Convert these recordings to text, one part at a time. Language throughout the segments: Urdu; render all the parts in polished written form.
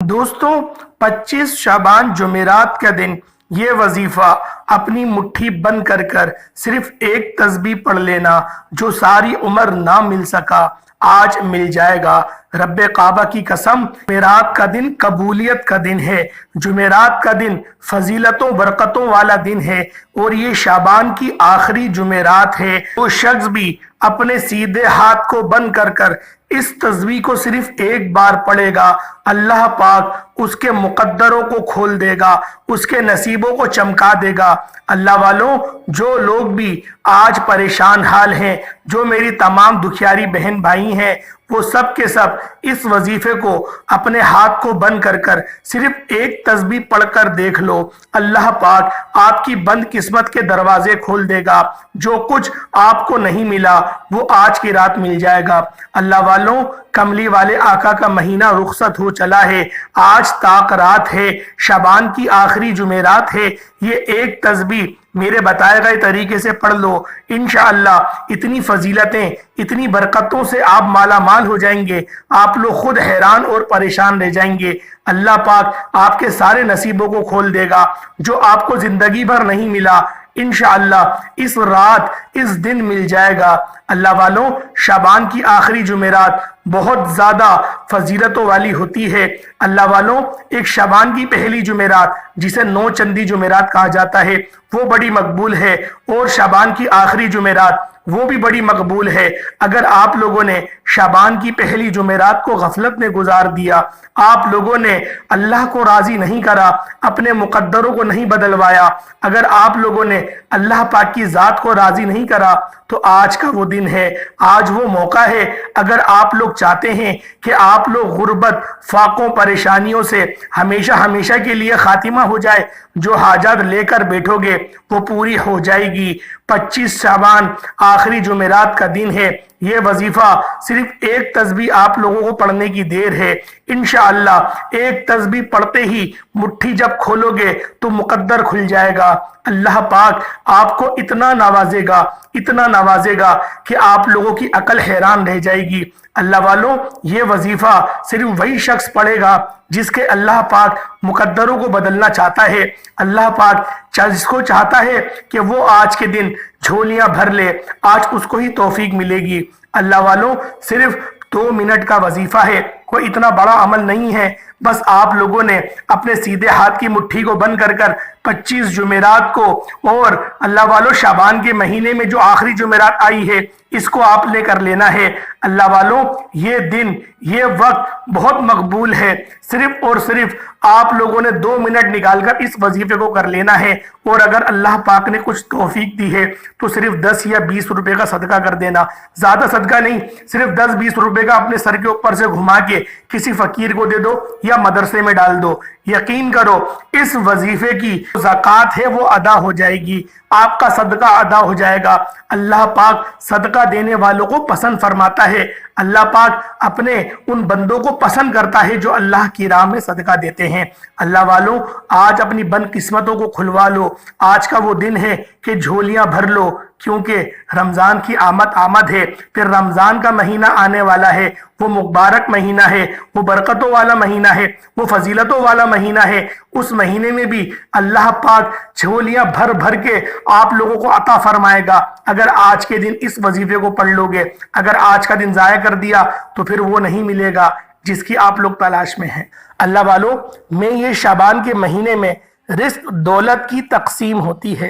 دوستوں 25 شعبان جمعرات کا دن یہ وظیفہ اپنی مٹھی بند کر کر صرف ایک تسبیح پڑھ لینا جو ساری عمر نہ مل سکا آج مل جائے گا۔ رب کعبہ کی قسم، جمعرات کا دن قبولیت کا دن ہے، جمعرات کا دن فضیلتوں برکتوں والا دن ہے اور یہ شعبان کی آخری جمعرات ہے۔ وہ شخص بھی اپنے سیدھے ہاتھ کو بند کر کر اس تسبیح کو صرف ایک بار پڑھے گا، اللہ پاک اس کے مقدروں کو کھول دے گا، اس کے نصیبوں کو چمکا دے گا۔ اللہ والوں، جو لوگ بھی آج پریشان حال ہیں، جو میری تمام دکھیاری بہن بھائی ہیں، وہ سب کے سب اس وظیفے کو اپنے ہاتھ کو بند کر کر صرف ایک تسبیح پڑھ کر دیکھ لو، اللہ پاک آپ کی بند قسمت کے دروازے کھول دے گا۔ جو کچھ آپ کو نہیں ملا وہ آج کی رات مل جائے گا۔ اللہ والوں، کملی والے آقا کا مہینہ رخصت ہو چلا ہے، آج تاک رات ہے، شعبان کی آخری جمعرات ہے۔ یہ ایک تسبیح میرے بتائے گئے طریقے سے پڑھ لو، انشاءاللہ اتنی فضیلتیں، اتنی برکتوں سے آپ مالا مال ہو جائیں گے، آپ لوگ خود حیران اور پریشان رہ جائیں گے۔ اللہ پاک آپ کے سارے نصیبوں کو کھول دے گا جو آپ کو زندگی بھر نہیں ملا، انشاءاللہ اس رات اس دن مل جائے گا۔ اللہ والوں، شعبان کی آخری جمعرات بہت زیادہ فضیلتوں والی ہوتی ہے۔ اللہ والوں، ایک شعبان کی پہلی جمعرات جسے 9 چندی جمعرات کہا جاتا ہے وہ بڑی مقبول ہے، اور شعبان کی آخری جمعرات وہ بھی بڑی مقبول ہے۔ اگر آپ لوگوں نے شعبان کی پہلی جمعرات کو غفلت میں گزار دیا، آپ لوگوں نے اللہ کو راضی نہیں کرا، اپنے مقدروں کو نہیں بدلوایا، اگر آپ لوگوں نے اللہ پاک کی ذات کو راضی نہیں کرا، تو آج کا وہ دن ہے، آج وہ موقع ہے۔ اگر آپ لوگ چاہتے ہیں کہ آپ لوگ غربت، فاقوں، پریشانیوں سے ہمیشہ ہمیشہ کے لیے خاتمہ ہو جائے، جو حاجات لے کر بیٹھو گے وہ پوری ہو جائے گی۔ 25 شعبان آخری جمعرات کا دن ہے، یہ وظیفہ صرف ایک تسبیح آپ لوگوں کو پڑھنے کی دیر ہے۔ انشاءاللہ ایک تسبیح پڑھتے ہی مٹھی جب کھولو گے تو مقدر کھل جائے گا۔ اللہ پاک آپ کو اتنا نوازے گا، اتنا نوازے گا کہ آپ لوگوں کی عقل حیران رہ جائے گی۔ اللہ والوں، یہ وظیفہ صرف وہی شخص پڑھے گا جس کے اللہ پاک مقدروں کو بدلنا چاہتا ہے، اللہ پاک جس کو چاہتا ہے کہ وہ آج کے دن جھولیاں بھر لے، آج اس کو ہی توفیق ملے گی۔ اللہ والوں، صرف 2 منٹ کا وظیفہ ہے، کوئی اتنا بڑا عمل نہیں ہے، بس آپ لوگوں نے اپنے سیدھے ہاتھ کی مٹھی کو بند کر کر 25 جمعرات کو، اور اللہ والوں شعبان کے مہینے میں جو آخری جمعرات آئی ہے اس کو آپ نے کر لینا ہے۔ اللہ والوں، یہ دن، یہ وقت بہت مقبول ہے، صرف اور صرف آپ لوگوں نے 2 منٹ نکال کر اس وظیفے کو کر لینا ہے، اور اگر اللہ پاک نے کچھ توفیق دی ہے تو صرف 10 یا 20 روپے کا صدقہ کر دینا، زیادہ صدقہ نہیں، صرف 10-20 روپے کا اپنے سر کے اوپر سے گھما کے کسی فقیر کو دے دو یا مدرسے میں ڈال دو، یقین کرو اس وظیفے کی زکوٰۃ ہے وہ ادا ہو جائے گی، آپ کا صدقہ ادا ہو جائے گا۔ اللہ پاک صدقہ دینے والوں کو پسند فرماتا ہے، اللہ پاک اپنے ان بندوں کو پسند کرتا ہے جو اللہ کی راہ میں صدقہ دیتے ہیں۔ اللہ والوں، آج اپنی بند قسمتوں کو کھلوا لو، آج کا وہ دن ہے کہ جھولیاں بھر لو، کیونکہ رمضان کی آمد ہے، پھر رمضان کا مہینہ آنے والا ہے، وہ مبارک مہینہ ہے، وہ برکتوں والا مہینہ ہے، وہ فضیلتوں والا مہینہ ہے۔ اس مہینے میں بھی اللہ پاک جھولیاں بھر بھر کے آپ لوگوں کو عطا فرمائے گا، اگر آج کے دن اس وظیفے کو پڑھ لو گے۔ اگر آج کا دن ضائع کر دیا تو پھر وہ نہیں ملے گا جس کی آپ لوگ تلاش میں ہیں۔ اللہ والوں، میں یہ شعبان کے مہینے میں رزق دولت کی تقسیم ہوتی ہے،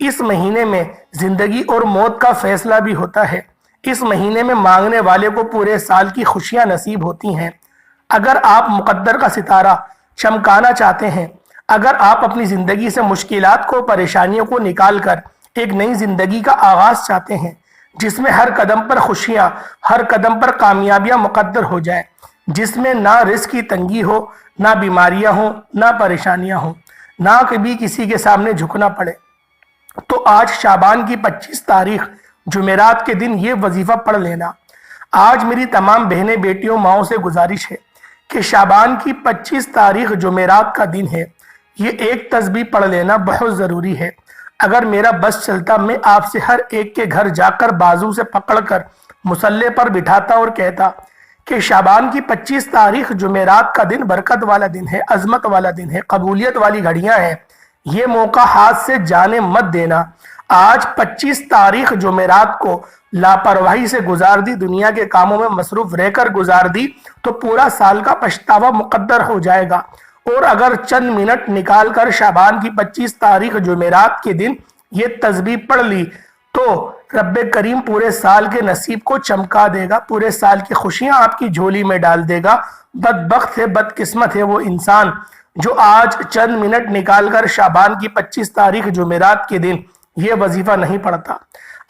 اس مہینے میں زندگی اور موت کا فیصلہ بھی ہوتا ہے، اس مہینے میں مانگنے والے کو پورے سال کی خوشیاں نصیب ہوتی ہیں۔ اگر آپ مقدر کا ستارہ چمکانا چاہتے ہیں، اگر آپ اپنی زندگی سے مشکلات کو، پریشانیوں کو نکال کر ایک نئی زندگی کا آغاز چاہتے ہیں جس میں ہر قدم پر خوشیاں، ہر قدم پر کامیابیاں مقدر ہو جائیں، جس میں نہ رزق کی تنگی ہو، نہ بیماریاں ہوں، نہ پریشانیاں ہوں، نہ کبھی کسی کے سامنے جھکنا پڑے، تو آج شعبان کی 25 تاریخ جمعرات کے دن یہ وظیفہ پڑھ لینا۔ آج میری تمام بہنیں، بیٹیوں، ماؤں سے گزارش ہے کہ شعبان کی 25 تاریخ جمعرات کا دن ہے، یہ ایک تسبیح پڑھ لینا بہت ضروری ہے۔ اگر میرا بس چلتا، میں آپ سے ہر ایک کے گھر جا کر بازو سے پکڑ کر مصلی پر بٹھاتا اور کہتا کہ شعبان کی 25 تاریخ جمعرات کا دن برکت والا دن ہے، عظمت والا دن ہے، قبولیت والی گھڑیاں ہیں، یہ موقع ہاتھ سے جانے مت دینا۔ آج 25 تاریخ جمعرات کو لاپرواہی سے گزار دی، دنیا کے کاموں میں مصروف رہ کر گزار دی تو پورا سال کا پچھتاوا مقدر ہو جائے گا۔ اور اگر چند منٹ نکال کر شعبان کی 25 تاریخ جمعرات کے دن یہ تسبیح پڑھ لی تو رب کریم پورے سال کے نصیب کو چمکا دے گا، پورے سال کی خوشیاں آپ کی جھولی میں ڈال دے گا۔ بدبخت ہے، بدقسمت ہے وہ انسان جو آج چند منٹ نکال کر شعبان کی 25 تاریخ جمعرات کے دن یہ وظیفہ نہیں پڑھتا۔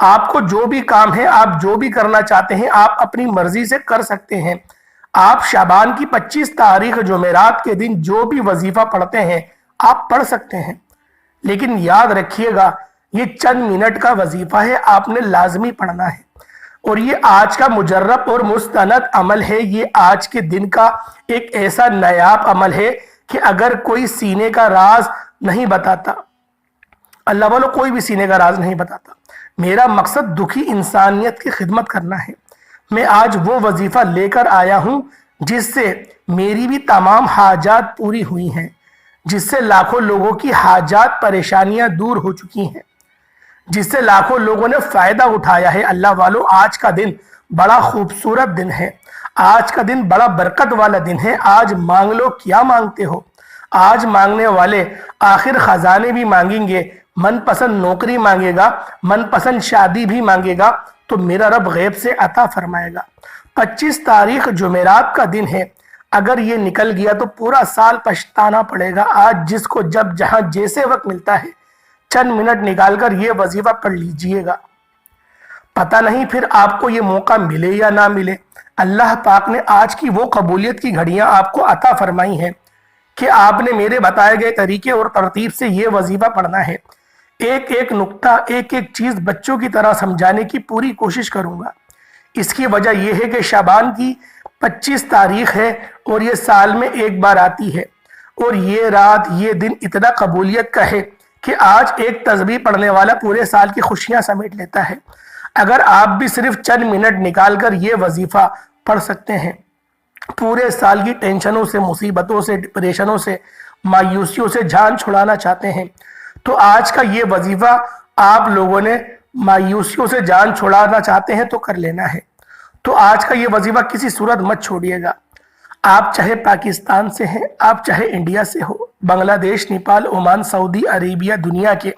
آپ کو جو بھی کام ہے، آپ جو بھی کرنا چاہتے ہیں، آپ اپنی مرضی سے کر سکتے ہیں۔ آپ شعبان کی 25 تاریخ جمعرات کے دن جو بھی وظیفہ پڑھتے ہیں آپ پڑھ سکتے ہیں، لیکن یاد رکھیے گا یہ چند منٹ کا وظیفہ ہے، آپ نے لازمی پڑھنا ہے۔ اور یہ آج کا مجرب اور مستند عمل ہے، یہ آج کے دن کا ایک ایسا نایاب عمل ہے کہ اگر کوئی سینے کا راز نہیں بتاتا، اللہ والو کوئی بھی سینے کا راز نہیں بتاتا، میرا مقصد دکھی انسانیت کی خدمت کرنا ہے۔ میں آج وہ وظیفہ لے کر آیا ہوں جس سے میری بھی تمام حاجات پوری ہوئی ہیں، جس سے لاکھوں لوگوں کی حاجات پریشانیاں دور ہو چکی ہیں، جس سے لاکھوں لوگوں نے فائدہ اٹھایا ہے۔ اللہ والو آج کا دن بڑا خوبصورت دن ہے، آج کا دن بڑا برکت والا دن ہے۔ آج مانگ لو، کیا مانگتے ہو؟ آج مانگنے والے آخر خزانے بھی مانگیں گے، من پسند نوکری مانگے گا، من پسند شادی بھی مانگے گا تو میرا رب غیب سے عطا فرمائے گا۔ 25 تاریخ جمعرات کا دن ہے، اگر یہ نکل گیا تو پورا سال پچھتانا پڑے گا۔ آج جس کو جب جہاں جیسے وقت ملتا ہے چند منٹ نکال کر یہ وظیفہ پڑھ لیجئے گا، پتہ نہیں پھر آپ کو یہ موقع ملے یا نہ ملے۔ اللہ پاک نے آج کی وہ قبولیت کی گھڑیاں آپ کو عطا فرمائی ہیں کہ آپ نے میرے بتائے گئے طریقے اور ترتیب سے یہ وظیفہ پڑھنا ہے۔ ایک ایک نقطہ، ایک ایک چیز بچوں کی طرح سمجھانے کی پوری کوشش کروں گا۔ اس کی وجہ یہ ہے کہ شعبان کی 25 تاریخ ہے اور یہ سال میں ایک بار آتی ہے، اور یہ رات، یہ دن اتنا قبولیت کا ہے کہ آج ایک تسبیح پڑھنے والا پورے سال کی خوشیاں سمیٹ لیتا ہے۔ اگر آپ بھی صرف چند منٹ نکال کر یہ وظیفہ پڑھ سکتے ہیں، پورے سال کی ٹینشنوں سے، مصیبتوں سے، ڈپریشنوں سے، مایوسیوں سے جان چھڑانا چاہتے ہیں تو آج کا یہ وظیفہ آپ لوگوں نے مایوسیوں سے جان چھڑانا چاہتے ہیں تو کر لینا ہے۔ تو آج کا یہ وظیفہ کسی صورت مت چھوڑیے گا۔ آپ چاہے پاکستان سے ہیں، آپ چاہے انڈیا سے ہو، بنگلہ دیش، نیپال، عمان، سعودی عربیہ، دنیا کے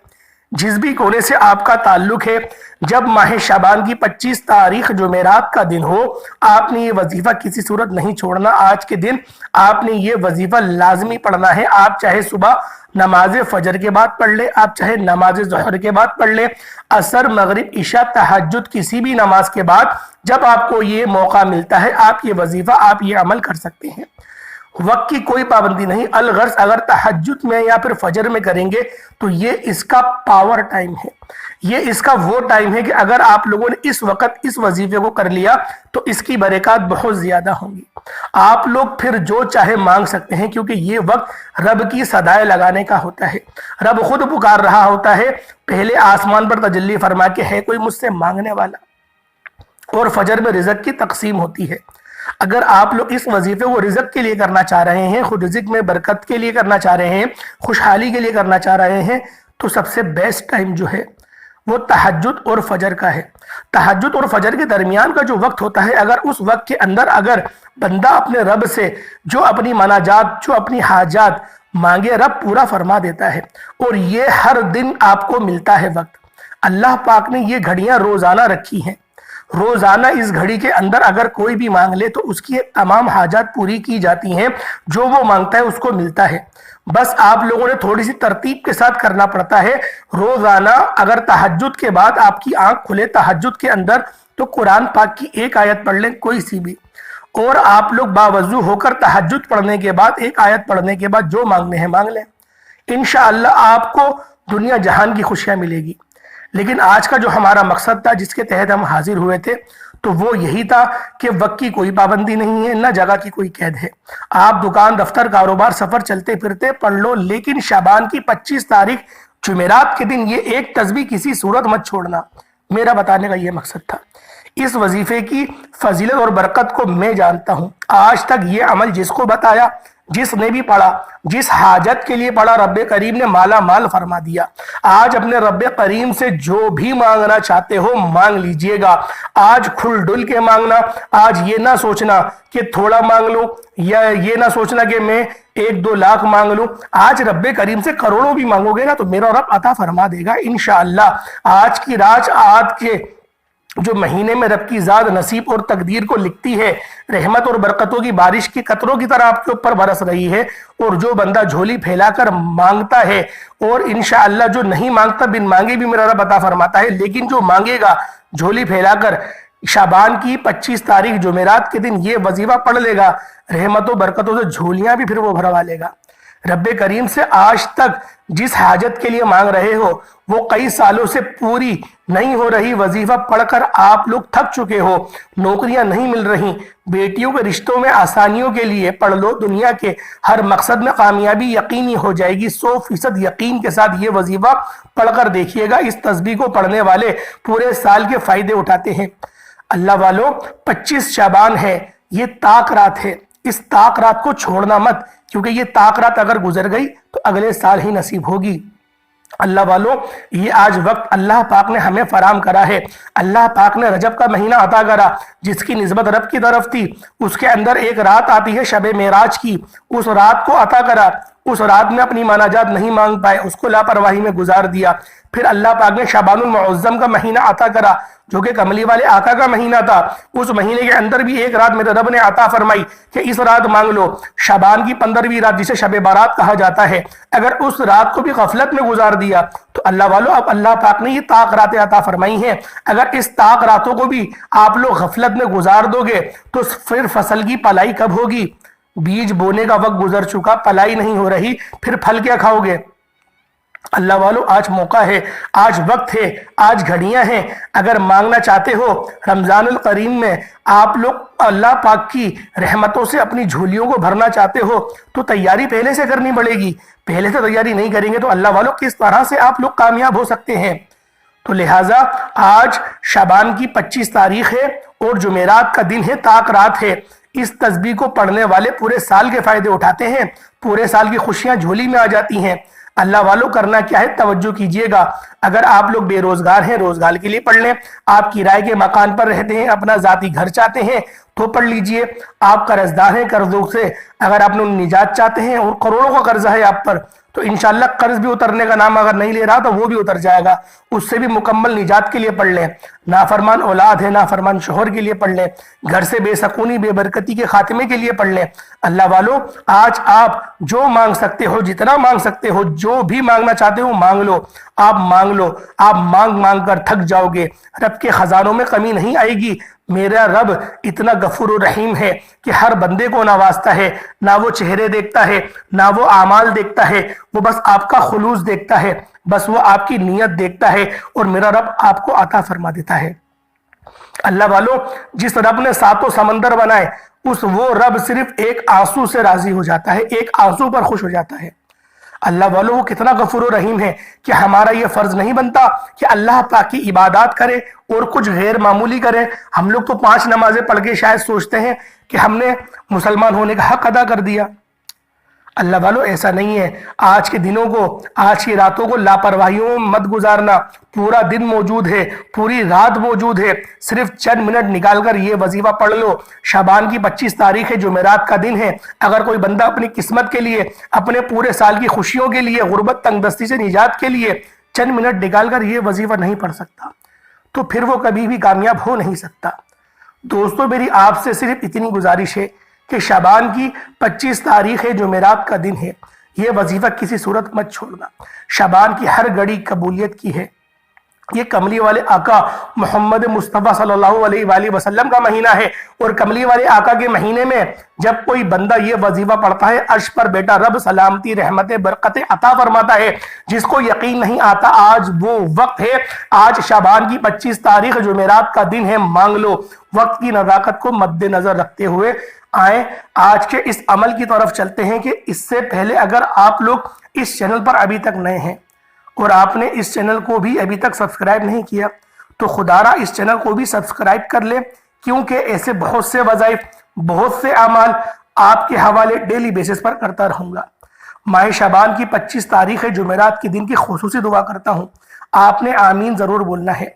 جس بھی کونے سے آپ کا تعلق ہے، جب ماہ شعبان کی 25 تاریخ جمعرات کا دن ہو، آپ نے یہ وظیفہ کسی صورت نہیں چھوڑنا۔ آج کے دن آپ نے یہ وظیفہ لازمی پڑھنا ہے۔ آپ چاہے صبح نماز فجر کے بعد پڑھ لیں، آپ چاہے نماز ظہر کے بعد پڑھ لیں، عصر، مغرب، عشاء، تہجد، کسی بھی نماز کے بعد جب آپ کو یہ موقع ملتا ہے آپ یہ وظیفہ، آپ یہ عمل کر سکتے ہیں۔ وقت کی کوئی پابندی نہیں، الغرض اگر تہجد میں یا پھر فجر میں کریں گے تو یہ اس کا پاور ٹائم ہے، یہ اس کا وہ ٹائم ہے کہ اگر آپ لوگوں نے اس وقت اس وظیفے کو کر لیا تو اس کی برکات بہت زیادہ ہوں گی۔ آپ لوگ پھر جو چاہے مانگ سکتے ہیں، کیونکہ یہ وقت رب کی صدائے لگانے کا ہوتا ہے۔ رب خود پکار رہا ہوتا ہے، پہلے آسمان پر تجلی فرما کے ہے کوئی مجھ سے مانگنے والا، اور فجر میں رزق کی تقسیم ہوتی ہے۔ اگر آپ لوگ اس وظیفے کو رزق کے لیے کرنا چاہ رہے ہیں، خود رزق میں برکت کے لیے کرنا چاہ رہے ہیں، خوشحالی کے لیے کرنا چاہ رہے ہیں، تو سب سے بیسٹ ٹائم جو ہے وہ تہجد اور فجر کا ہے۔ تہجد اور فجر کے درمیان کا جو وقت ہوتا ہے، اگر اس وقت کے اندر اگر بندہ اپنے رب سے جو اپنی مناجات، جو اپنی حاجات مانگے، رب پورا فرما دیتا ہے۔ اور یہ ہر دن آپ کو ملتا ہے وقت۔ اللہ پاک نے یہ گھڑیاں روزانہ رکھی ہیں، روزانہ اس گھڑی کے اندر اگر کوئی بھی مانگ لے تو اس کی تمام حاجات پوری کی جاتی ہیں، جو وہ مانگتا ہے اس کو ملتا ہے۔ بس آپ لوگوں نے تھوڑی سی ترتیب کے ساتھ کرنا پڑتا ہے۔ روزانہ اگر تہجد کے بعد آپ کی آنکھ کھلے تہجد کے اندر تو قرآن پاک کی ایک آیت پڑھ لیں، کوئی سی بھی، اور آپ لوگ باوضو ہو کر تہجد پڑھنے کے بعد ایک آیت پڑھنے کے بعد جو مانگنے ہیں مانگ لیں، انشاءاللہ آپ کو دنیا جہان کی خوشیاں ملے گی۔ لیکن آج کا جو ہمارا مقصد تھا، جس کے تحت ہم حاضر ہوئے تھے، تو وہ یہی تھا کہ وقت کی کوئی پابندی نہیں ہے، نہ جگہ کی کوئی قید ہے۔ آپ دکان، دفتر، کاروبار، سفر چلتے پھرتے پڑھ لو، لیکن شعبان کی 25 تاریخ جمعرات کے دن یہ ایک تسبیح کسی صورت مت چھوڑنا۔ میرا بتانے کا یہ مقصد تھا۔ اس وظیفے کی فضیلت اور برکت کو میں جانتا ہوں۔ آج تک یہ عمل جس کو بتایا، جس نے بھی پڑھا، جس حاجت کے لیے پڑھا، رب کریم نے مالا مال فرما دیا۔ آج اپنے رب کریم سے جو بھی مانگنا چاہتے ہو مانگ لیجئے گا۔ آج کھل ڈل کے مانگنا، آج یہ نہ سوچنا کہ تھوڑا مانگ لوں، یا یہ نہ سوچنا کہ میں 1-2 لاکھ مانگ لوں۔ آج رب کریم سے کروڑوں بھی مانگو گے نا تو میرا رب عطا فرما دے گا انشاءاللہ۔ آج کی رات، آج کے جو مہینے میں رب کی ذات نصیب اور تقدیر کو لکھتی ہے، رحمت اور برکتوں کی بارش کی قطروں کی طرح آپ کے اوپر برس رہی ہے، اور جو بندہ جھولی پھیلا کر مانگتا ہے اور انشاءاللہ جو نہیں مانگتا بن مانگے بھی میرا رب عطا فرماتا ہے، لیکن جو مانگے گا جھولی پھیلا کر شعبان کی 25 تاریخ جمعرات کے دن یہ وظیفہ پڑھ لے گا، رحمت و برکتوں سے جھولیاں بھی پھر وہ بھروا لے گا۔ رب کریم سے آج تک جس حاجت کے لیے مانگ رہے ہو وہ کئی سالوں سے پوری نہیں ہو رہی، وظیفہ پڑھ کر آپ لوگ تھک چکے ہو، نوکریاں نہیں مل رہی، بیٹیوں کے رشتوں میں آسانیوں کے لیے پڑھ لو، دنیا کے ہر مقصد میں کامیابی یقینی ہو جائے گی۔ 100% یقین کے ساتھ یہ وظیفہ پڑھ کر دیکھیے گا۔ اس تسبیح کو پڑھنے والے پورے سال کے فائدے اٹھاتے ہیں۔ اللہ والوں، 25 شعبان ہے، یہ طاق رات ہے، اس طاق رات کو چھوڑنا مت، کیونکہ یہ طاق رات اگر گزر گئی تو اگلے سال ہی نصیب ہوگی۔ اللہ والوں، یہ آج وقت اللہ پاک نے ہمیں فراہم کرا ہے۔ اللہ پاک نے رجب کا مہینہ عطا کرا، جس کی نسبت رب کی طرف تھی۔ اس کے اندر ایک رات آتی ہے شب معراج کی، اس رات کو عطا کرا۔ اس رات میں اپنی مناجات نہیں مانگ پائے، اس کو لاپرواہی میں گزار دیا۔ پھر اللہ پاک نے شعبان المعظم کا مہینہ عطا کرا، جو کہ کملی والے آقا کا مہینہ تھا۔ اس مہینے کے اندر بھی ایک رات میرے رب نے عطا فرمائی کہ اس رات مانگ لو، شعبان کی 15ویں رات، جسے شب بارات کہا جاتا ہے۔ اگر اس رات کو بھی غفلت میں گزار دیا تو اللہ والوں، اب اللہ پاک نے یہ طاق راتیں عطا فرمائی ہیں۔ اگر اس طاق راتوں کو بھی آپ لوگ غفلت میں گزار دو گے تو پھر فصل کی پلائی کب ہوگی؟ بیج بونے کا وقت گزر چکا، پلائی نہیں ہو رہی، پھر پھل کیا کھاؤ گے؟ اللہ والوں، آج موقع ہے، آج وقت ہے، آج گھڑیاں ہیں۔ اگر مانگنا چاہتے ہو رمضان الکریم میں آپ لوگ اللہ پاک کی رحمتوں سے اپنی جھولیوں کو بھرنا چاہتے ہو تو تیاری پہلے سے کرنی پڑے گی۔ پہلے سے تیاری نہیں کریں گے تو اللہ والوں کس طرح سے آپ لوگ کامیاب ہو سکتے ہیں؟ تو لہٰذا آج شعبان کی 25 تاریخ ہے اور جمعرات کا دن ہے، طاق رات ہے۔ اس تسبیح کو پڑھنے والے پورے سال کے فائدے اٹھاتے ہیں، پورے سال کی خوشیاں جھولی میں آ جاتی ہیں۔ اللہ والوں، کرنا کیا ہے؟ توجہ کیجئے گا۔ اگر آپ لوگ بے روزگار ہیں، روزگار کے لیے پڑھ لیں۔ آپ کرائے کے مکان پر رہتے ہیں، اپنا ذاتی گھر چاہتے ہیں تو پڑھ لیجئے۔ آپ قرضدار ہیں، قرضوں سے اگر آپ نجات چاہتے ہیں اور کروڑوں کا قرض ہے آپ پر تو انشاءاللہ قرض بھی اترنے کا نام اگر نہیں لے رہا تو وہ بھی اتر جائے گا، اس سے بھی مکمل نجات کے لیے پڑھ لیں۔ نافرمان اولاد ہے، نافرمان شوہر کے لیے پڑھ لیں۔ گھر سے بے سکونی، بے برکتی کے خاتمے کے لیے پڑھ لیں۔ اللہ والوں، آج آپ جو مانگ سکتے ہو، جتنا مانگ سکتے ہو، جو بھی مانگنا چاہتے ہو مانگ لو۔ آپ مانگ لو، آپ مانگ مانگ کر تھک جاؤ گے، رب کے خزانوں میں کمی نہیں آئے گی۔ میرا رب اتنا غفور و رحیم ہے کہ ہر بندے کو نوازتا ہے، نہ وہ چہرے دیکھتا ہے، نہ وہ اعمال دیکھتا ہے، وہ بس آپ کا خلوص دیکھتا ہے، بس وہ آپ کی نیت دیکھتا ہے، اور میرا رب آپ کو عطا فرما دیتا ہے۔ اللہ والوں، جس رب نے 7 سمندر بنائے، وہ رب صرف ایک آنسو سے راضی ہو جاتا ہے، ایک آنسو پر خوش ہو جاتا ہے۔ اللہ والوں، وہ کتنا غفور و رحیم ہے کہ ہمارا یہ فرض نہیں بنتا کہ اللہ پاک کی عبادات کرے اور کچھ غیر معمولی کرے۔ ہم لوگ تو 5 نمازیں پڑھ کے شاید سوچتے ہیں کہ ہم نے مسلمان ہونے کا حق ادا کر دیا۔ اللہ والوں، ایسا نہیں ہے۔ آج کے دنوں کو، آج کی راتوں کو لاپرواہیوں میں مت گزارنا۔ پورا دن موجود ہے، پوری رات موجود ہے، صرف چند منٹ نکال کر یہ وظیفہ پڑھ لو۔ شعبان کی 25 تاریخ ہے، جمعرات کا دن ہے۔ اگر کوئی بندہ اپنی قسمت کے لیے، اپنے پورے سال کی خوشیوں کے لیے، غربت تنگ دستی سے نجات کے لیے چند منٹ نکال کر یہ وظیفہ نہیں پڑھ سکتا تو پھر وہ کبھی بھی کامیاب ہو نہیں سکتا۔ دوستو، میری آپ سے صرف اتنی گزارش ہے کہ شعبان کی 25 تاریخ ہے، جمعرات کا دن ہے، یہ وظیفہ کسی صورت مت چھوڑنا۔ شعبان کی ہر گھڑی قبولیت کی ہے۔ یہ کملی والے آقا محمد مصطفیٰ صلی اللہ علیہ وآلہ وسلم کا مہینہ ہے، اور کملی والے آقا کے مہینے میں جب کوئی بندہ یہ وظیفہ پڑھتا ہے، عرش پر بیٹا رب سلامتی، رحمت، برکت عطا فرماتا ہے۔ جس کو یقین نہیں آتا، آج وہ وقت ہے۔ آج شعبان کی 25 تاریخ جمعرات کا دن ہے، مانگ لو۔ وقت کی نزاکت کو مد نظر رکھتے ہوئے آئیں آج کے اس عمل کی طرف چلتے ہیں کہ اس سے پہلے اگر آپ لوگ اس چینل پر ابھی تک نئے ہیں اور آپ نے اس چینل کو بھی ابھی تک سبسکرائب نہیں کیا تو خدارہ اس چینل کو بھی سبسکرائب کر لیں، کیونکہ ایسے بہت سے وظائف، بہت سے اعمال آپ کے حوالے ڈیلی بیسس پر کرتا رہوں گا۔ ماہ شعبان کی 25 تاریخ جمعرات کے دن کی خصوصی دعا کرتا ہوں، آپ نے آمین ضرور بولنا ہے۔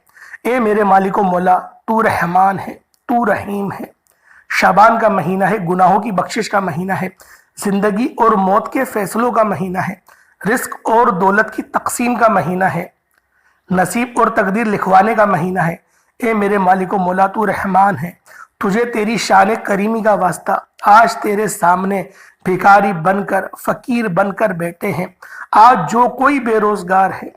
اے میرے مالک و مولا، تو رحمان ہے، تو رحیم ہے۔ شعبان کا مہینہ ہے، گناہوں کی بخشش کا مہینہ ہے، زندگی اور موت کے فیصلوں کا مہینہ ہے، رزق اور دولت کی تقسیم کا مہینہ ہے، نصیب اور تقدیر لکھوانے کا مہینہ ہے۔ اے میرے مالک و مولا، تو رحمان ہے، تجھے تیری شان کریمی کا واسطہ آج تیرے سامنے بھکاری بن کر، فقیر بن کر بیٹھے ہیں۔ آج جو کوئی بے روزگار ہے،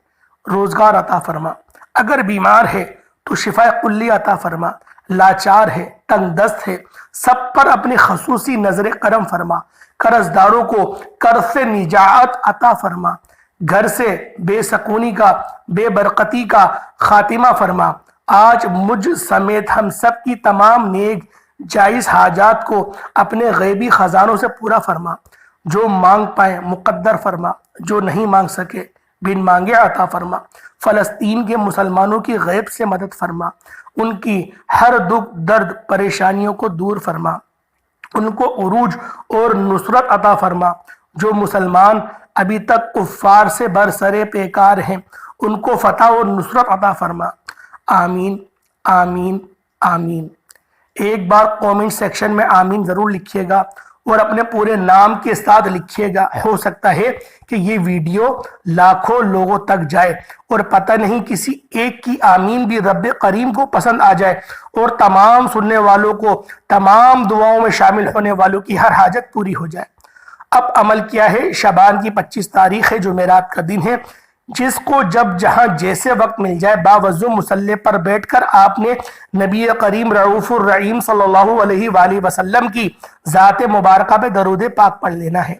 روزگار عطا فرما، اگر بیمار ہے تو شفا کلی عطا فرما، لاچار ہے، تنگ دست ہے، سب پر اپنی خصوصی نظر کرم فرما، قرض داروں کو قرض سے نجات عطا فرما، گھر سے بے سکونی کا، بے برکتی کا خاتمہ فرما۔ آج مجھ سمیت ہم سب کی تمام نیک جائز حاجات کو اپنے غیبی خزانوں سے پورا فرما، جو مانگ پائیں مقدر فرما، جو نہیں مانگ سکے بن مانگے عطا فرما۔ فلسطین کے مسلمانوں کی غیب سے مدد فرما، ان کی ہر دکھ درد پریشانیوں کو دور فرما، ان کو عروج اور نصرت عطا فرما۔ جو مسلمان ابھی تک کفار سے برسرے پیکار ہیں، ان کو فتح اور نصرت عطا فرما۔ آمین آمین آمین۔ ایک بار کومنٹ سیکشن میں آمین ضرور لکھیے گا اور اپنے پورے نام کے ساتھ لکھیے گا۔ ہو سکتا ہے کہ یہ ویڈیو لاکھوں لوگوں تک جائے اور پتہ نہیں کسی ایک کی آمین بھی رب کریم کو پسند آ جائے اور تمام سننے والوں کو، تمام دعاؤں میں شامل ہونے والوں کی ہر حاجت پوری ہو جائے۔ اب عمل کیا ہے؟ شعبان کی 25 تاریخ ہے، جمعرات کا دن ہے، جس کو جب جہاں جیسے وقت مل جائے باوضو مصلی پر بیٹھ کر آپ نے نبی کریم رعوف الرحیم صلی اللہ علیہ وآلہ وسلم کی ذات مبارکہ پہ درود پاک پڑھ لینا ہے۔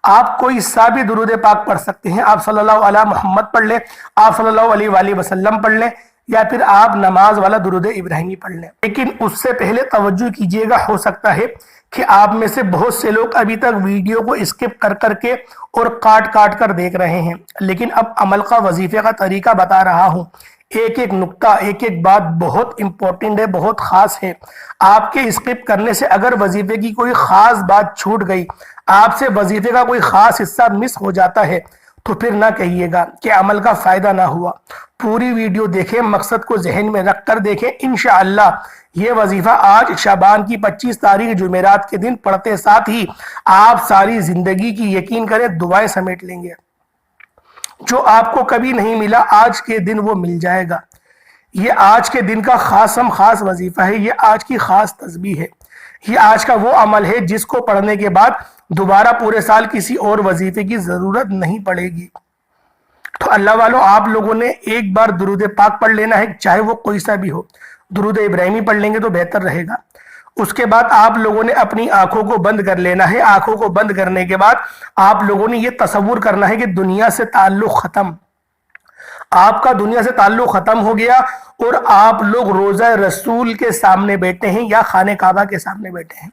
آپ کوئی سا بھی درود پاک پڑھ سکتے ہیں، آپ صلی اللہ علیہ محمد پڑھ لیں، آپ صلی اللہ علیہ وآلہ وسلم پڑھ لیں، یا پھر آپ نماز والا درود ابراہیمی پڑھ لیں۔ لیکن اس سے پہلے توجہ کیجئے گا، ہو سکتا ہے کہ آپ میں سے بہت سے لوگ ابھی تک ویڈیو کو اسکپ کر کر کے اور کاٹ کاٹ کر دیکھ رہے ہیں، لیکن اب عمل کا وظیفے کا طریقہ بتا رہا ہوں۔ ایک ایک نقطہ، ایک ایک بات بہت امپورٹنٹ ہے، بہت خاص ہے۔ آپ کے اسکپ کرنے سے اگر وظیفے کی کوئی خاص بات چھوٹ گئی، آپ سے وظیفے کا کوئی خاص حصہ مس ہو جاتا ہے، تو پھر نہ کہیے گا کہ عمل کا فائدہ نہ ہوا۔ پوری ویڈیو دیکھیں، مقصد کو ذہن میں رکھ کر دیکھیں، انشاءاللہ یہ وظیفہ آج شعبان کی 25 تاریخ جمعرات کے دن پڑھتے ساتھ ہی آپ ساری زندگی کی، یقین کریں، دعائیں سمیٹ لیں گے۔ جو آپ کو کبھی نہیں ملا، آج کے دن وہ مل جائے گا۔ یہ آج کے دن کا خاص وظیفہ ہے، یہ آج کی خاص تسبیح ہے، یہ آج کا وہ عمل ہے جس کو پڑھنے کے بعد دوبارہ پورے سال کسی اور وظیفے کی ضرورت نہیں پڑے گی۔ تو اللہ والوں، آپ لوگوں نے ایک بار درود پاک پڑھ لینا ہے، چاہے وہ کوئی سا بھی ہو۔ درود ابراہیمی پڑھ لیں گے تو بہتر رہے گا۔ اس کے بعد آپ لوگوں نے اپنی آنکھوں کو بند کر لینا ہے۔ آنکھوں کو بند کرنے کے بعد آپ لوگوں نے یہ تصور کرنا ہے کہ دنیا سے تعلق ختم، آپ کا دنیا سے تعلق ختم ہو گیا اور آپ لوگ روضہ رسول کے سامنے بیٹھے ہیں یا خانہ کعبہ کے سامنے بیٹھے ہیں،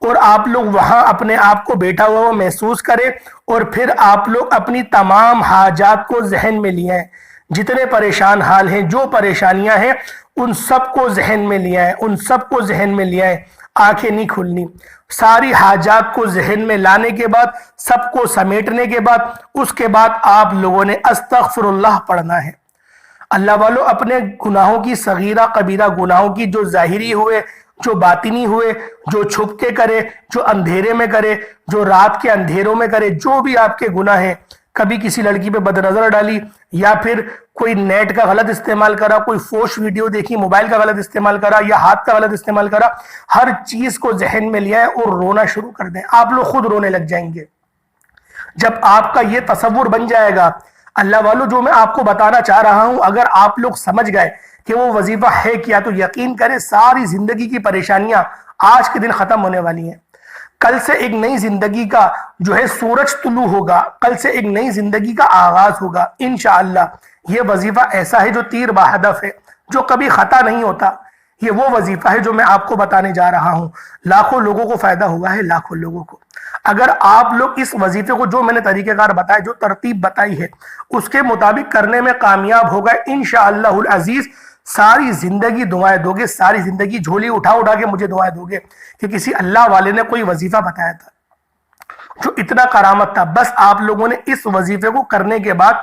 اور آپ لوگ وہاں اپنے آپ کو بیٹھا ہوا محسوس کریں، اور پھر آپ لوگ اپنی تمام حاجات کو ذہن میں لیے ہیں۔ جتنے پریشان حال ہیں، جو پریشانیاں ہیں، ان سب کو ذہن میں لیا ہے، ان سب کو ذہن میں لیا ہے۔ آنکھیں نہیں کھلنی۔ ساری حاجات کو ذہن میں لانے کے بعد، سب کو سمیٹنے کے بعد، اس کے بعد آپ لوگوں نے استغفر اللہ پڑھنا ہے۔ اللہ والوں، اپنے گناہوں کی، صغیرہ کبیرہ گناہوں کی، جو ظاہری ہوئے، جو باطنی ہوئے، جو چھپ کے کرے، جو اندھیرے میں کرے، جو رات کے اندھیروں میں کرے، جو بھی آپ کے گناہ ہیں، کبھی کسی لڑکی پہ بد نظر ڈالی، یا پھر کوئی نیٹ کا غلط استعمال کرا، کوئی فوش ویڈیو دیکھی، موبائل کا غلط استعمال کرا، یا ہاتھ کا غلط استعمال کرا، ہر چیز کو ذہن میں لیا ہے اور رونا شروع کر دیں۔ آپ لوگ خود رونے لگ جائیں گے جب آپ کا یہ تصور بن جائے گا۔ اللہ والوں، جو میں آپ کو بتانا چاہ رہا ہوں، اگر آپ لوگ سمجھ گئے کہ وہ وظیفہ ہے کیا، تو یقین کریں ساری زندگی کی پریشانیاں آج کے دن ختم ہونے والی ہیں۔ کل سے ایک نئی زندگی کا جو ہے سورج طلوع ہوگا، کل سے ایک نئی زندگی کا آغاز ہوگا انشاءاللہ۔ یہ وظیفہ ایسا ہے جو تیر بہدف ہے، جو کبھی خطا نہیں ہوتا۔ یہ وہ وظیفہ ہے جو میں آپ کو بتانے جا رہا ہوں۔ لاکھوں لوگوں کو فائدہ ہوا ہے، لاکھوں لوگوں کو۔ اگر آپ لوگ اس وظیفے کو، جو میں نے طریقہ کار بتایا، جو ترتیب بتائی ہے، اس کے مطابق کرنے میں کامیاب ہو گئے، انشاءاللہ العزیز ساری زندگی دعائیں دو گے, ساری زندگی جھولی اٹھا اٹھا کے مجھے دعائیں دو گے کہ کسی اللہ والے نے کوئی وظیفہ بتایا تھا جو اتنا کرامت تھا, بس آپ لوگوں نے اس وظیفے کو کرنے کے بعد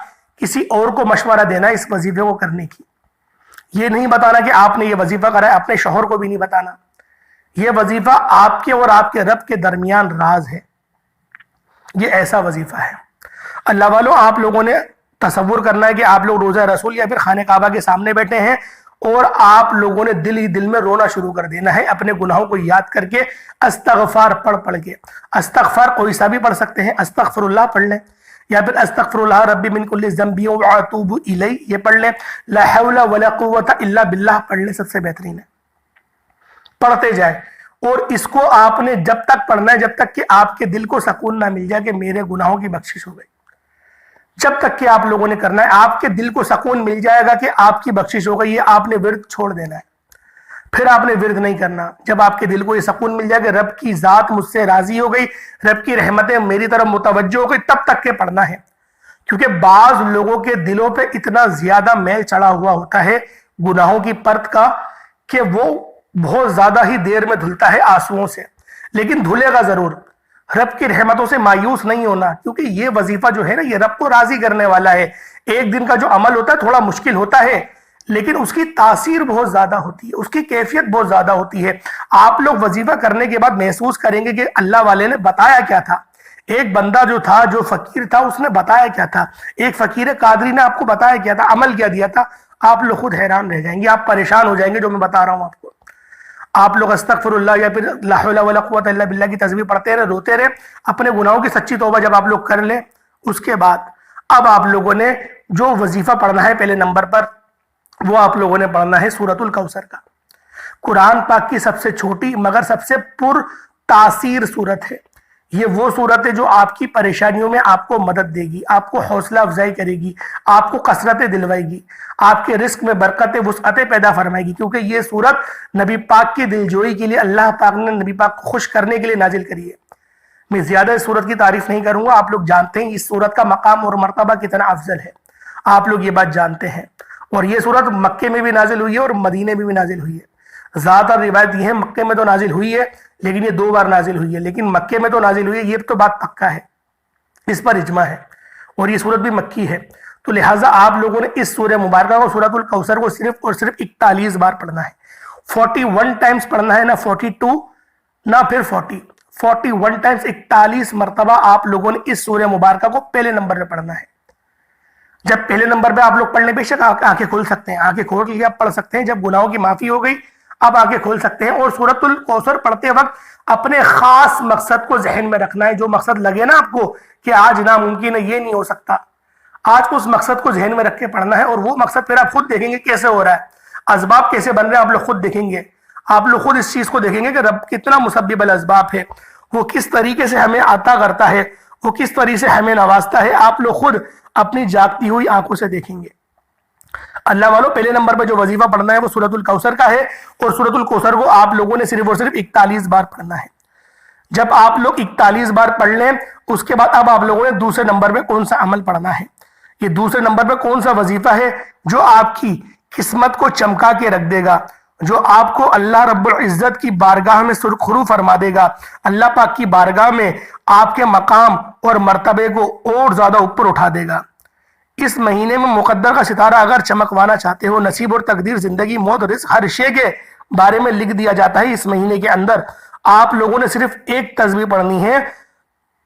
کسی اور کو مشورہ دینا ہے اس وظیفے کو کرنے کی. یہ نہیں بتانا کہ آپ نے یہ وظیفہ کرا ہے, اپنے شوہر کو بھی نہیں بتانا. یہ وظیفہ آپ کے اور آپ کے رب کے درمیان راز ہے. یہ ایسا وظیفہ ہے. اللہ والوں, آپ لوگوں نے تصور کرنا ہے کہ آپ لوگ روزہ رسول یا پھر خانہ کعبہ کے سامنے بیٹھے ہیں اور آپ لوگوں نے دل ہی دل میں رونا شروع کر دینا ہے اپنے گناہوں کو یاد کر کے, استغفار پڑھ کے. استغفار کوئی سا بھی پڑھ سکتے ہیں, استغفر اللہ پڑھ لیں یا پھر استغفر اللہ ربی من کل ذنب واتوب الیہ یہ پڑھ لیں. لا حول ولا قوت الا باللہ پڑھ لیں, سب سے بہترین ہے. پڑھتے جائیں اور اس کو آپ نے جب تک پڑھنا ہے جب تک کہ آپ کے دل کو سکون نہ مل جائے کہ میرے گناہوں کی بخشش ہو گئی. جب تک کہ آپ لوگوں نے کرنا ہے, آپ کے دل کو سکون مل جائے گا کہ آپ کی بخشش ہو گئی, یہ آپ نے ورد چھوڑ دینا ہے. پھر آپ نے ورد نہیں کرنا. جب آپ کے دل کو یہ سکون مل جائے کہ رب کی ذات مجھ سے راضی ہو گئی, رب کی رحمتیں میری طرف متوجہ ہو گئی, تب تک کے پڑھنا ہے. کیونکہ بعض لوگوں کے دلوں پہ اتنا زیادہ میل چڑھا ہوا ہوتا ہے گناہوں کی پرت کا کہ وہ بہت زیادہ ہی دیر میں دھلتا ہے آنسوؤں سے, لیکن دھلے گا ضرور. رب کی رحمتوں سے مایوس نہیں ہونا, کیونکہ یہ وظیفہ جو ہے نا یہ رب کو راضی کرنے والا ہے. ایک دن کا جو عمل ہوتا ہے تھوڑا مشکل ہوتا ہے, لیکن اس کی تاثیر بہت زیادہ ہوتی ہے, اس کی کیفیت بہت زیادہ ہوتی ہے. آپ لوگ وظیفہ کرنے کے بعد محسوس کریں گے کہ اللہ والے نے بتایا کیا تھا. ایک بندہ جو تھا, جو فقیر تھا, اس نے بتایا کیا تھا. ایک فقیر قادری نے آپ کو بتایا کیا تھا, عمل کیا دیا تھا. آپ لوگ خود حیران رہ جائیں گے, آپ پریشان ہو جائیں گے جو میں بتا رہا ہوں آپ کو. آپ لوگ استغفر اللہ یا پھر لا حول ولا قوت الا باللہ کی تسبیح پڑھتے رہے, روتے رہے, اپنے گناہوں کی سچی توبہ جب آپ لوگ کر لیں, اس کے بعد اب آپ لوگوں نے جو وظیفہ پڑھنا ہے پہلے نمبر پر, وہ آپ لوگوں نے پڑھنا ہے سورۃ الکوثر کا. قرآن پاک کی سب سے چھوٹی مگر سب سے پر تاثیر سورت ہے. یہ وہ صورت ہے جو آپ کی پریشانیوں میں آپ کو مدد دے گی, آپ کو حوصلہ افزائی کرے گی, آپ کو کثرتیں دلوائے گی, آپ کے رزق میں برکتیں وسعتیں پیدا فرمائے گی. کیونکہ یہ صورت نبی پاک کی دلجوئی کے لیے اللہ پاک نے نبی پاک کو خوش کرنے کے لیے نازل کری ہے. میں زیادہ اس صورت کی تعریف نہیں کروں گا, آپ لوگ جانتے ہیں اس صورت کا مقام اور مرتبہ کتنا افضل ہے, آپ لوگ یہ بات جانتے ہیں. اور یہ صورت مکے میں بھی نازل ہوئی ہے اور مدینے میں بھی نازل ہوئی ہے. زیادہ روایت یہ ہے مکے میں تو نازل ہوئی ہے, لیکن یہ 2 بار نازل ہوئی ہے, لیکن مکے میں تو نازل ہوئی ہے, یہ تو بات پکا ہے, اس پر اجماع ہے. اور یہ صورت بھی مکی ہے, تو لہٰذا آپ لوگوں نے اس سورہ مبارکہ کو سورۃ الکوثر کو صرف اور صرف 41 بار پڑھنا ہے. 41 ٹائمز پڑھنا ہے, نہ 42 نہ پھر 41 ٹائمز 41 مرتبہ آپ لوگوں نے اس سورہ مبارکہ کو پہلے نمبر پہ پڑھنا ہے. جب پہلے نمبر پہ آپ لوگ پڑھنے بے شک آنکھیں کھول سکتے ہیں, آنکھیں کھول کے آپ پڑھ سکتے ہیں. جب گناہوں کی معافی ہو گئی اب آنکھیں کھول سکتے ہیں. اور سورۃ الکوثر پڑھتے وقت اپنے خاص مقصد کو ذہن میں رکھنا ہے. جو مقصد لگے نا آپ کو کہ آج ناممکن ہے, یہ نہیں ہو سکتا, آج کو اس مقصد کو ذہن میں رکھ کے پڑھنا ہے. اور وہ مقصد پھر آپ خود دیکھیں گے کیسے ہو رہا ہے, اسباب کیسے بن رہے ہیں, آپ لوگ خود دیکھیں گے. آپ لوگ خود اس چیز کو دیکھیں گے کہ رب کتنا مسبب الاسباب ہے, وہ کس طریقے سے ہمیں عطا کرتا ہے, وہ کس طریقے سے ہمیں نوازتا ہے. آپ لوگ خود اپنی جاگتی ہوئی آنکھوں سے دیکھیں گے. اللہ والوں, پہلے نمبر پہ جو وظیفہ پڑھنا ہے وہ سورۃ الکوثر کا ہے, اور سورۃ الکوثر کو آپ لوگوں نے صرف اور صرف 41 بار پڑھنا ہے. جب آپ لوگ 41 بار پڑھ لیں, اس کے بعد اب آپ لوگوں نے دوسرے نمبر پہ کون سا عمل پڑھنا ہے. یہ دوسرے نمبر پہ کون سا وظیفہ ہے جو آپ کی قسمت کو چمکا کے رکھ دے گا, جو آپ کو اللہ رب العزت کی بارگاہ میں سرخرو فرما دے گا, اللہ پاک کی بارگاہ میں آپ کے مقام اور مرتبے کو اور زیادہ اوپر اٹھا دے گا. اس مہینے میں مقدر کا ستارہ اگر چمکوانا چاہتے ہو, نصیب اور تقدیر, زندگی, موت, رزق, ہر شے کے بارے میں لکھ دیا جاتا ہے اس مہینے کے اندر. آپ لوگوں نے صرف ایک تسبیح پڑھنی ہے,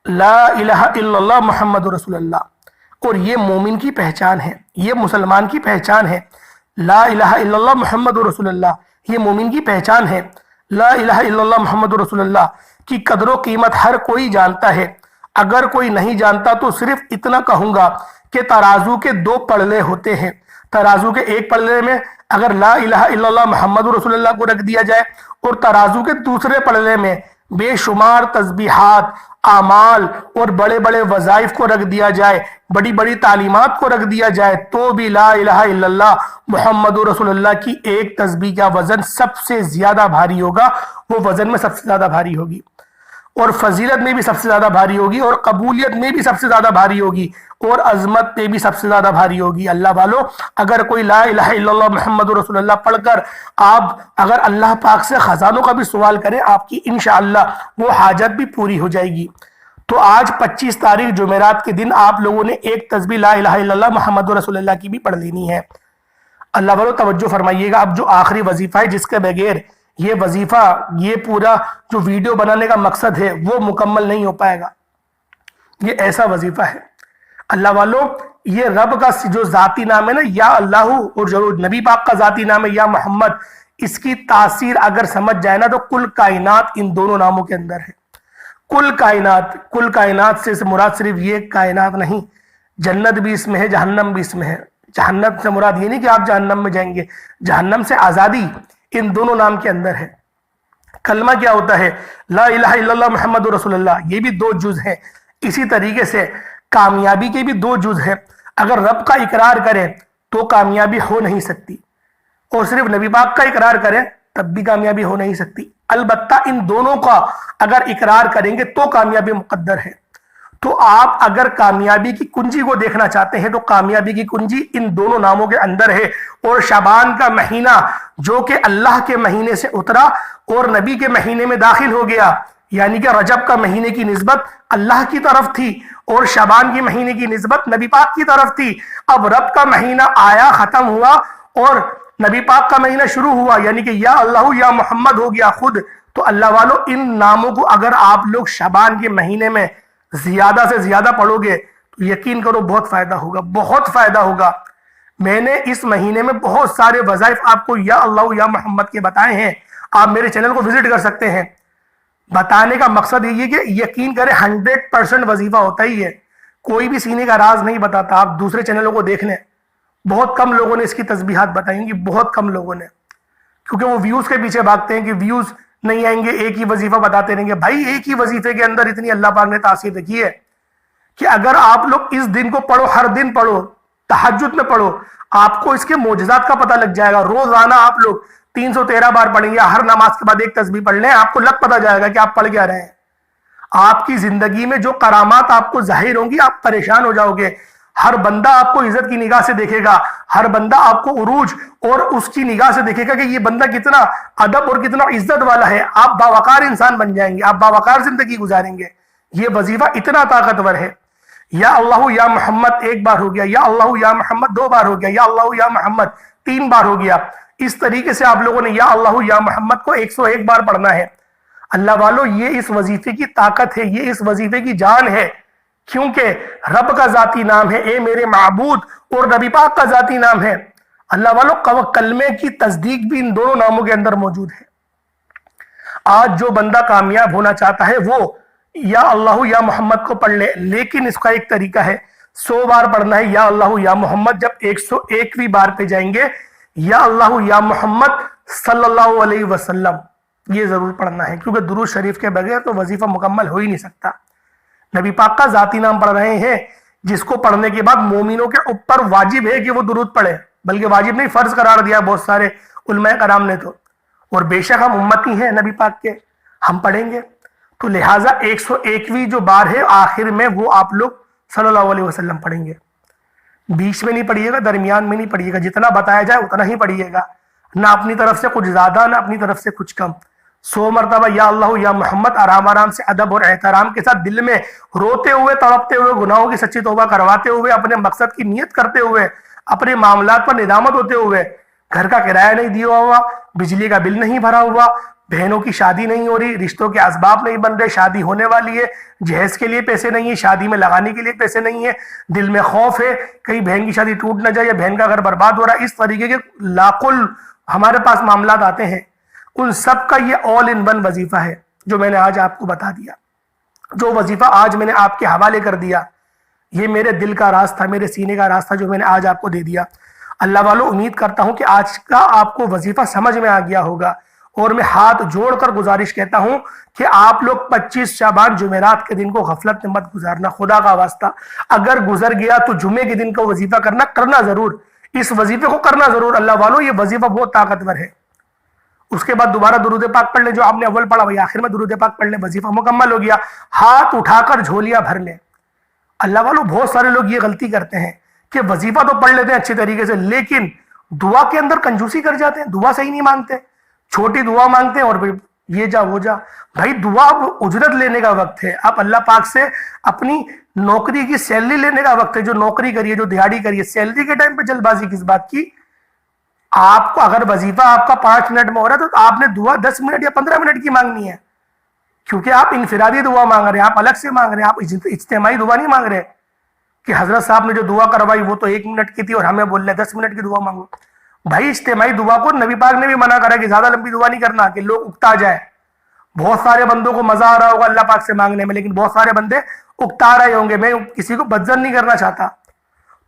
لا الہ الا اللہ محمد رسول اللہ. اور یہ مومن کی پہچان ہے, یہ مسلمان کی پہچان ہے. لا الہ الا اللہ محمد رسول اللہ, یہ مومن کی پہچان ہے. لا الہ الا اللہ محمد رسول اللہ کی قدر و قیمت ہر کوئی جانتا ہے. اگر کوئی نہیں جانتا تو صرف اتنا کہوں گا کہ ترازو کے 2 پلڑے ہوتے ہیں. ترازو کے ایک پلڑے میں اگر لا الہ الا اللہ محمد رسول اللہ کو رکھ دیا جائے, اور ترازو کے دوسرے پلڑے میں بے شمار تسبیحات, اعمال اور بڑے بڑے وظائف کو رکھ دیا جائے, بڑی بڑی تعلیمات کو رکھ دیا جائے, تو بھی لا الہ الا اللہ محمد رسول اللہ کی ایک تسبیح کا وزن سب سے زیادہ بھاری ہوگا, وہ وزن میں سب سے زیادہ بھاری ہوگی. اور فضیلت میں بھی سب سے زیادہ بھاری ہوگی اور قبولیت میں بھی سب سے زیادہ بھاری ہوگی اور عظمت میں بھی سب سے زیادہ بھاری ہوگی۔ اللہ والو، اگر کوئی لا الہ الا اللہ محمد رسول اللہ پڑھ کر آپ اگر اللہ پاک سے خزانوں کا بھی سوال کریں، آپ کی انشاءاللہ وہ حاجت بھی پوری ہو جائے گی۔ تو آج 25 تاریخ جمعرات کے دن آپ لوگوں نے ایک تسبیح لا الہ الا اللہ محمد رسول اللہ کی بھی پڑھ لینی ہے۔ اللہ والو توجہ فرمائیے گا، اب جو آخری وظیفہ ہے جس کے بغیر یہ وظیفہ، یہ پورا جو ویڈیو بنانے کا مقصد ہے وہ مکمل نہیں ہو پائے گا، یہ ایسا وظیفہ ہے اللہ والو، یہ رب کا جو ذاتی نام ہے نا یا اللہ، اور جو نبی پاک کا ذاتی نام ہے یا محمد، اس کی تاثیر اگر سمجھ جائے نا تو کل کائنات ان دونوں ناموں کے اندر ہے۔ کل کائنات سے مراد صرف یہ کائنات نہیں، جنت بھی اس میں ہے، جہنم بھی اس میں ہے۔ جہنم سے مراد یہ نہیں کہ آپ جہنم میں جائیں گے، جہنم سے آزادی ان دونوں نام کے اندر ہے۔ کلمہ کیا ہوتا ہے؟ لا الہ الا اللہ محمد رسول اللہ، یہ بھی 2 جز ہیں۔ اسی طریقے سے کامیابی کے بھی 2 جز ہیں۔ اگر رب کا اقرار کریں تو کامیابی ہو نہیں سکتی، اور صرف نبی پاک کا اقرار کریں تب بھی کامیابی ہو نہیں سکتی۔ البتہ ان دونوں کا اگر اقرار کریں گے تو کامیابی مقدر ہے۔ تو آپ اگر کامیابی کی کنجی کو دیکھنا چاہتے ہیں تو کامیابی کی کنجی ان دونوں ناموں کے اندر ہے۔ اور شعبان کا مہینہ جو کہ اللہ کے مہینے سے اترا اور نبی کے مہینے میں داخل ہو گیا، یعنی کہ رجب کا مہینے کی نسبت اللہ کی طرف تھی اور شعبان کی مہینے کی نسبت نبی پاک کی طرف تھی۔ اب رب کا مہینہ آیا، ختم ہوا، اور نبی پاک کا مہینہ شروع ہوا، یعنی کہ یا اللہ یا محمد ہو گیا خود۔ تو اللہ والو، ان ناموں کو اگر آپ لوگ شعبان کے مہینے میں زیادہ سے زیادہ پڑھو گے تو یقین کرو بہت فائدہ ہوگا، بہت فائدہ ہوگا۔ میں نے اس مہینے میں بہت سارے وظائف آپ کو یا اللہ یا محمد کے بتائے ہیں، آپ میرے چینل کو وزٹ کر سکتے ہیں۔ بتانے کا مقصد یہ ہے کہ یقین کریں 100% وظیفہ ہوتا ہی ہے، کوئی بھی سینے کا راز نہیں بتاتا۔ آپ دوسرے چینلوں کو دیکھ لیں، بہت کم لوگوں نے اس کی تسبیحات بتائیں گی، بہت کم لوگوں نے، کیونکہ وہ ویوز کے پیچھے بھاگتے ہیں کہ ویوز نہیں آئیں گے، ایک ہی وظیفہ بتاتے رہیں گے۔ بھائی ایک ہی وظیفے کے اندر اتنی اللہ پاک نے تاثیر رکھی ہے کہ اگر آپ لوگ اس دن کو پڑھو، ہر دن پڑھو، تہجد میں پڑھو، آپ کو اس کے معجزات کا پتہ لگ جائے گا۔ روزانہ آپ لوگ 313 بار پڑھیں گے، ہر نماز کے بعد ایک تسبیح پڑھ لیں، آپ کو لگ پتہ جائے گا کہ آپ پڑھ کیا رہے ہیں۔ آپ کی زندگی میں جو کرامات آپ کو ظاہر ہوں گی، آپ پریشان ہو جاؤ گے۔ ہر بندہ آپ کو عزت کی نگاہ سے دیکھے گا، ہر بندہ آپ کو عروج اور اس کی نگاہ سے دیکھے گا کہ یہ بندہ کتنا ادب اور کتنا عزت والا ہے۔ آپ باوقار انسان بن جائیں گے، آپ باوقار زندگی گزاریں گے۔ یہ وظیفہ اتنا طاقتور ہے۔ یا اللہ یا محمد 1 بار ہو گیا، یا اللہ یا محمد 2 بار ہو گیا، یا اللہ یا محمد 3 بار ہو گیا۔ اس طریقے سے آپ لوگوں نے یا اللہ یا محمد کو 101 بار پڑھنا ہے۔ اللہ والو، یہ اس وظیفے کی طاقت ہے، یہ اس وظیفے کی جان ہے، کیونکہ رب کا ذاتی نام ہے اے میرے معبود، اور نبی پاک کا ذاتی نام ہے۔ اللہ والو، کلمے کی تصدیق بھی ان دونوں ناموں کے اندر موجود ہے۔ آج جو بندہ کامیاب ہونا چاہتا ہے وہ یا اللہ یا محمد کو پڑھ لے، لیکن اس کا ایک طریقہ ہے، 100 بار پڑھنا ہے یا اللہ یا محمد۔ جب 101ویں بار پہ جائیں گے، یا اللہ یا محمد صلی اللہ علیہ وسلم یہ ضرور پڑھنا ہے، کیونکہ درود شریف کے بغیر تو وظیفہ مکمل ہو ہی نہیں سکتا۔ نبی پاک کا ذاتی نام پڑھ رہے ہیں، جس کو پڑھنے کے بعد مومنوں کے اوپر واجب ہے کہ وہ درود پڑھے، بلکہ واجب نہیں فرض قرار دیا بہت سارے علماء کرام نے تو، اور بے شک ہم امتی ہیں نبی پاک کے، ہم پڑھیں گے۔ تو لہٰذا 101ویں جو بار ہے آخر میں وہ آپ لوگ صلی اللہ علیہ وسلم پڑھیں گے۔ بیچ میں نہیں پڑھیے گا، درمیان میں نہیں پڑھیے گا، جتنا بتایا جائے اتنا ہی پڑھیے گا، نہ اپنی طرف سے کچھ زیادہ نہ اپنی طرف سے کچھ کم۔ 100 مرتبہ یا اللہ یا محمد آرام آرام سے ادب اور احترام کے ساتھ، دل میں روتے ہوئے، تڑپتے ہوئے، گناہوں کی سچی توبہ کرواتے ہوئے، اپنے مقصد کی نیت کرتے ہوئے، اپنے معاملات پر ندامت ہوتے ہوئے، گھر کا کرایہ نہیں دیا ہوا، بجلی کا بل نہیں بھرا ہوا، بہنوں کی شادی نہیں ہو رہی، رشتوں کے اسباب نہیں بن رہے، شادی ہونے والی ہے، جہیز کے لیے پیسے نہیں ہیں، شادی میں لگانے کے لیے پیسے نہیں ہیں، دل میں خوف ہے کہیں بہن کی شادی ٹوٹ نہ جائے یا بہن کا گھر برباد ہو رہا ہے، اس طریقے کے لاکھوں ہمارے پاس معاملات آتے ہیں۔ ان سب کا یہ آل ان ون وظیفہ ہے جو میں نے آج آپ کو بتا دیا، جو وظیفہ آج میں نے آپ کے حوالے کر دیا، یہ میرے دل کا راز تھا، میرے سینے کا راز تھا جو میں نے آج آپ کو دے دیا۔ اللہ والوں، امید کرتا ہوں کہ آج کا آپ کو وظیفہ سمجھ میں آ گیا ہوگا، اور میں ہاتھ جوڑ کر گزارش کہتا ہوں کہ آپ لوگ 25 شعبان جمعرات کے دن کو غفلت میں مت گزارنا، خدا کا واسطہ۔ اگر گزر گیا تو جمعے کے دن کا وظیفہ کرنا ضرور، اس وظیفے کو کرنا ضرور۔ اللہ والوں، یہ وظیفہ بہت طاقتور ہے، اس کے بعد دوبارہ درود پاک پڑھ لیں، جو آپ نے اول پڑھا وہی آخر میں درود پاک پڑھ لیں، وظیفہ مکمل ہو گیا۔ ہاتھ اٹھا کر جھولیاں بھر لیں۔ اللہ والو بہت سارے لوگ یہ غلطی کرتے ہیں کہ وظیفہ تو پڑھ لیتے ہیں اچھے طریقے سے، لیکن دعا کے اندر کنجوسی کر جاتے ہیں، دعا صحیح نہیں مانگتے، چھوٹی دعا مانگتے ہیں اور پھر یہ جا وہ جا۔ بھائی دعا اجرت لینے کا وقت ہے، آپ اللہ پاک سے اپنی نوکری کی سیلری لینے کا وقت ہے، جو نوکری کریے، جو دیہاڑی کریے، سیلری کے ٹائم پہ جلد بازی کس بات کی؟ آپ کو اگر وظیفہ آپ کا 5 منٹ میں ہو رہا ہے تو آپ نے دعا 10 منٹ یا 15 منٹ کی مانگنی ہے، کیونکہ آپ انفرادی دعا مانگ رہے ہیں، آپ الگ سے مانگ رہے ہیں، آپ اجتماعی دعا نہیں مانگ رہے کہ حضرت صاحب نے جو دعا کروائی وہ تو 1 منٹ کی تھی اور ہمیں بول رہے 10 منٹ کی دعا مانگو۔ بھائی اجتماعی دعا کو نبی پاک نے بھی منع کرا کہ زیادہ لمبی دعا نہیں کرنا کہ لوگ اکتا جائے۔ بہت سارے بندوں کو مزہ آ رہا ہوگا اللہ پاک سے مانگنے میں، لیکن بہت سارے بندے اکتا رہے ہوں گے۔ میں کسی کو بدزن نہیں کرنا چاہتا،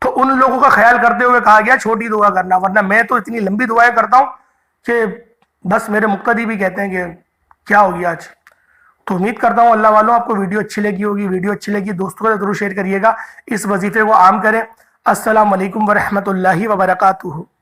تو ان لوگوں کا خیال کرتے ہوئے کہا گیا چھوٹی دعا کرنا، ورنہ میں تو اتنی لمبی دعائیں کرتا ہوں کہ بس میرے مقتدی بھی کہتے ہیں کہ کیا ہو گیا آج۔ تو امید کرتا ہوں اللہ والوں آپ کو ویڈیو اچھی لگی ہوگی، ویڈیو اچھی لگی دوستوں کو ضرور شیئر کریے گا، اس وظیفے کو عام کریں۔ السلام علیکم ورحمۃ اللہ وبرکاتہ۔